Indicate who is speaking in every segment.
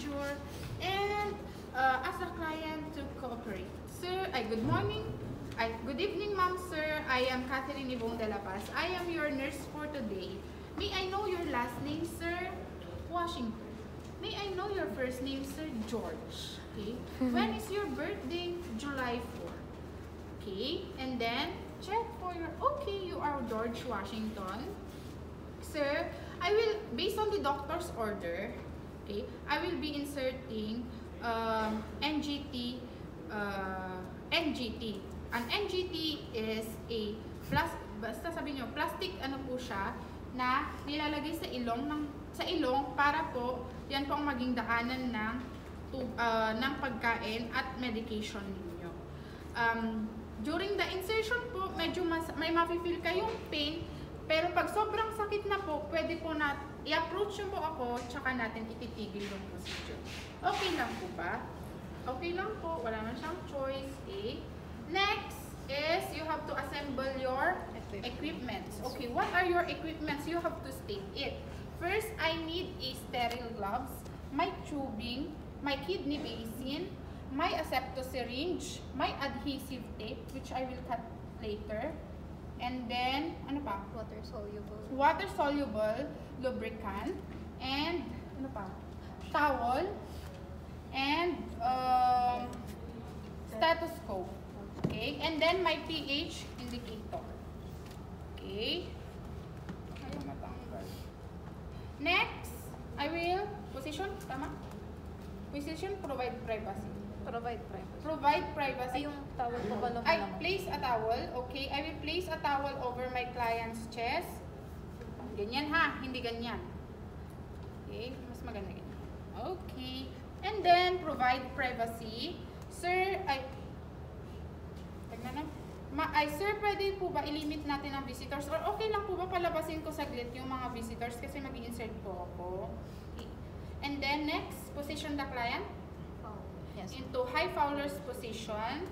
Speaker 1: procedure, and ask the client to cooperate. Sir, good morning. Good evening, ma'am, sir. I am Catherine Ibong de la Paz. I am your nurse for today. May I know your last name, sir? Washington. May I know your first name, sir? George. Okay. When is your birthday? July 4. Okay. And then, check for your... Okay, you are George Washington. Sir, I will, based on the doctor's order, okay, I will be inserting NGT. NGT. An NGT is a basta sabi nyo, plastic ano po siya na nilalagay sa ilong para po yan po ang maging daanan ng pagkain at medication ninyo. During the insertion po, medyo may mafe-feel kayong pain, pero pag sobrang sakit na po, pwede po na i-approach nyo po ako, tsaka natin ititigil yung procedure. Okay lang po ba? Okay lang po, wala man siyang choice. Okay. Next is you have to assemble your equipments. Okay, what are your equipments? You have to state it. First, I need a sterile gloves, my tubing, my kidney basin, my asepto syringe, my adhesive tape, which I will cut later, and then, ano pa? Water-soluble lubricant, and, ano pa? Towel, and stethoscope. Okay, and then my pH indicator. Okay. Ayaw matanggal. Next, I will position, tama? Position, provide privacy. Provide privacy.
Speaker 2: Ay, yung towel po ba
Speaker 1: I place a towel. Okay, I will place a towel over my client's chest. Ganyan ha, hindi ganyan. Okay, mas maganda ganyan. Okay, and then provide privacy. Sir, sir, pwede po ba i-limit natin ang visitors? Or okay lang po ba palabasin ko saglit yung mga visitors kasi mag-i-insert po ako. Okay. And then next, position the client into high Fowler's position.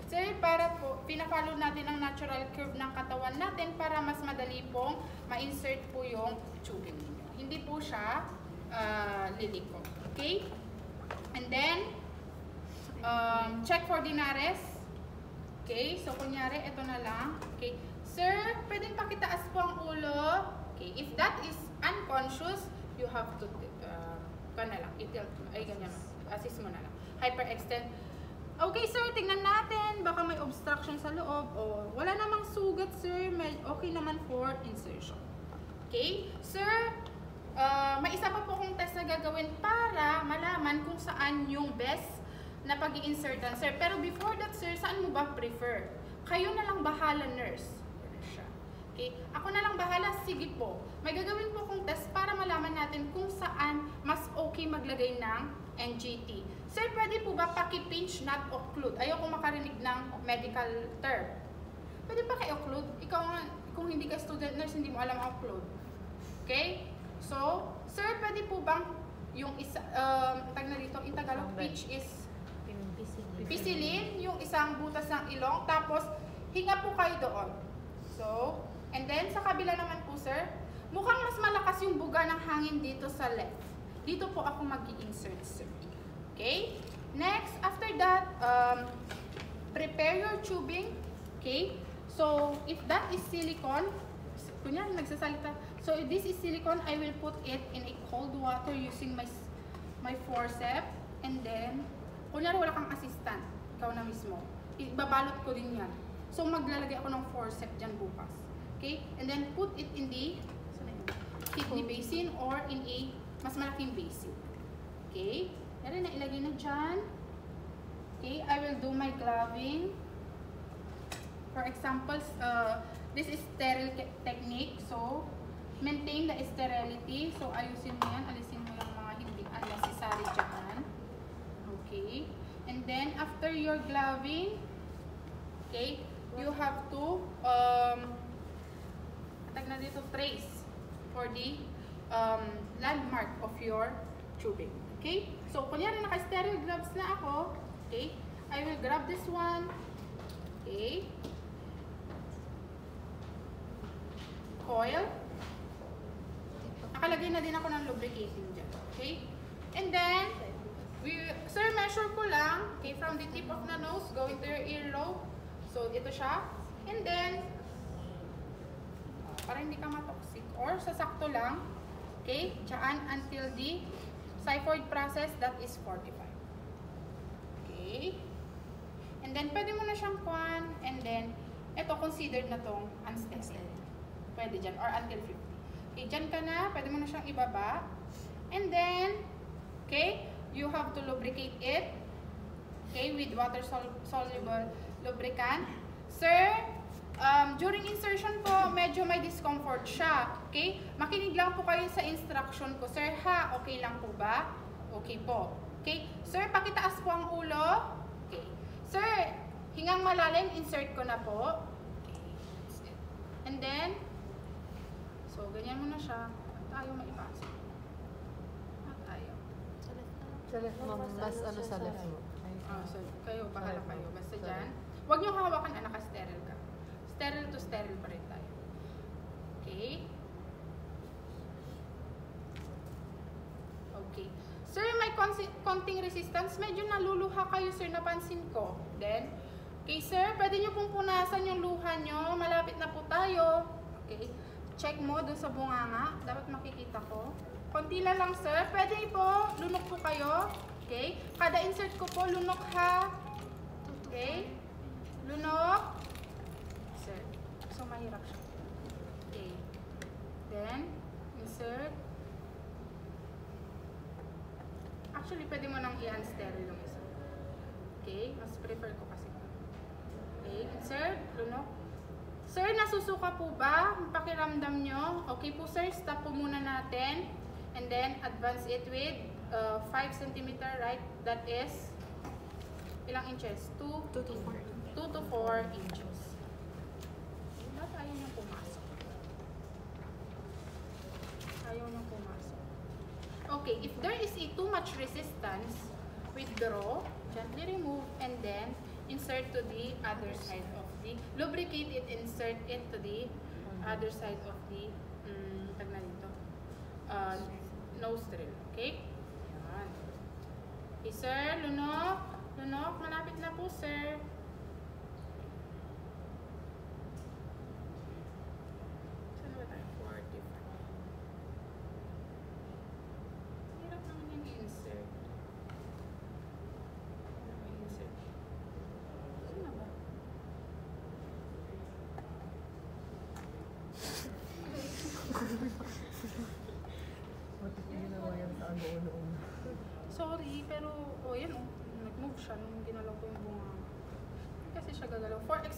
Speaker 1: Sir, para po, pina-follow natin ang natural curve ng katawan natin para mas madali pong ma-insert po yung tubing ninyo. Hindi po siya liliko. Okay? And then, check for dinares. Okay, so kunyari, ito na lang. Okay, sir, pwedeng pakitaas po ang ulo. Okay, if that is unconscious, you have to, ganyan, assist mo na lang. Hyperextend. Okay, sir, tingnan natin. Baka may obstruction sa loob. O, wala namang sugat, sir. Okay naman for insertion. Okay, sir, may isa pa po kong test na gagawin para malaman kung saan yung best na pag-i-insertan, sir. Pero before that, sir, saan mo ba prefer? Kayo na lang bahala, nurse. Okay? Ako na lang bahala, sige po. May gagawin po kong test para malaman natin kung saan mas okay maglagay ng NGT. Sir, pwede po ba paki-pinch, not occlude? Ayoko makarinig ng medical term. Pwede pa kay-occlude? Ikaw nga, kung hindi ka student nurse, hindi mo alam occlude. Okay? So, sir, pwede po bang yung isa, tag na dito, in Tagalog, pinch is pisilin, yung isang butas ng ilong, tapos hinga po kayo doon. So, and then sa kabila naman po, sir, mukhang mas malakas yung buga ng hangin dito sa left. Dito po ako mag-i-insert, sir. Okay? Next, after that, prepare your tubing. Okay? So, if that is silicone, kunyari nagsasalita, so if this is silicone, I will put it in a cold water using my forceps, and then kunyari wala kang assistant, ikaw na mismo, ibabalot ko din yan. So maglalagay ako ng forceps dyan bukas. Okay? And then put it in the kidney basin or in a mas malaking basin. Okay? Yan na, ilagay na dyan. Okay? I will do my gloving. For example, this is sterile technique. So, maintain the sterility. So, ayusin mo yan. Alisin mo yung mga hindi unnecessary dyan. Okay. And then, after your gloving, okay, you have to, tag na dito, trace for the landmark of your tubing. Okay? So, kunyari naka-sterile gloves na ako, okay, I will grab this one, okay, coil, nakalagay na din ako ng lubricating dyan, okay, and then, Sir, measure ko lang, okay, from the tip of the nose going to your earlobe. So, ito siya. And then, para hindi ka matoxic, or sasakto lang, okay, dyan until the xiphoid process, that is 45. Okay. And then, pwede mo na siyang kuhan, and then, ito, considered na tong unsterile. Pwede dyan, or until 50. Okay, dyan ka na, pwede mo na siyang ibaba. And then, okay, you have to lubricate it, okay, with water-soluble lubricant. Sir, during insertion po, medyo may discomfort siya, okay? Makinig lang po kayo sa instruction ko. Sir, ha, okay lang po ba? Okay po. Okay, sir, pakitaas po ang ulo. Okay. Sir, hingang malalim, insert ko na po. Okay, that's it. And then, so, ganyan mo na siya. At ayaw maipasok. At ayaw.
Speaker 2: Sa left, ma'am, mas ano sa left mo.
Speaker 1: So, kayo, bahala kayo. Basta dyan. Huwag niyo hawakan, naka-sterile ka. Sterile to sterile pa rin tayo. Okay? Okay. Sir, may konting resistance. Medyo naluluha kayo, sir, napansin ko. Then, okay, sir, pwede niyo pong punasan yung luha niyo. Malapit na po tayo. Okay. Check mo dun sa bunganga. Dapat makikita ko. Konti lang, sir. Pwede po, lunok po kayo. Okay. Kada insert ko po, lunok ha. Okay. Lunok. Sir. So, mahirap siya. Okay. Then, insert. Actually, pwede mo nang i-unsterile yung isa. Okay? Mas prefer ko kasi. Okay. Insert. Lunok. Sir, nasusuka po ba? Pakiramdam nyo. Okay po, sir. Stop po muna natin. And then, advance it with 5 cm, right? That is, ilang inches? 2 to 4 inches. Ba't ayaw nyo pumasok? Ayaw nyo pumasok. Okay, if there is a too much resistance, withdraw, gently remove, and then insert to the other side of the, lubricate it, insert it to the other side of the, tag na dito, nostril, okay? Yan. Okay, sir, lunok, lunok, malapit na po, sir. Saan ba tayo? 45. Hirap naman yung insert. Insert. Saan na ba? Sorry, pero, oh yan oh, nag-move siya nung ginalaw ko yung bunga. Kasi siya gagalaw. For example,